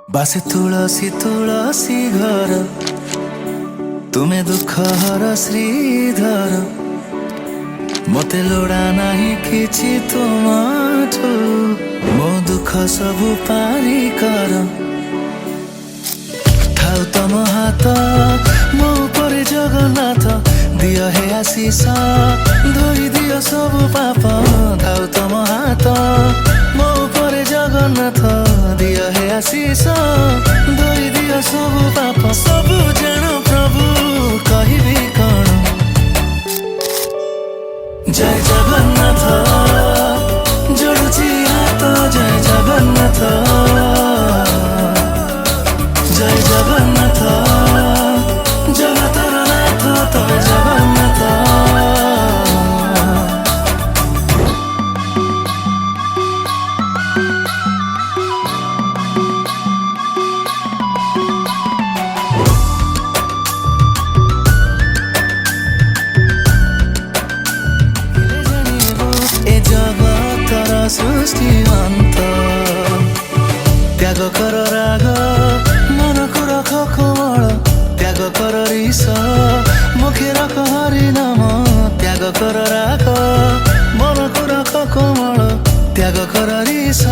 बासे तुलसी तुलसी घर तुमे दुख हर श्रीधर मते लोड़ा नाही किछि तुमाठु मो दुख सबु पारी कर ठाउ तम हात मो परे जगन्नाथ दियो हे आशीष धोई दियो सबु पाप ठाउ तम हात मो परे जगन्नाथ दियो हे आशीष धोई दियो सबु पाप सबु जान प्रभु कहिबी कण जय जगन्नाथ जोड़ुची हात जय जगन्नाथ जय जगन्नाथ जगतर नाथ तय जगन्नाथ ए जगतर सृष्टि अंत त्याग कर राग मन को रख कोमल त्याग कर ऋष मुखे रख हरि नाम त्याग कर राग मन को रख कोमल त्याग कर ऋष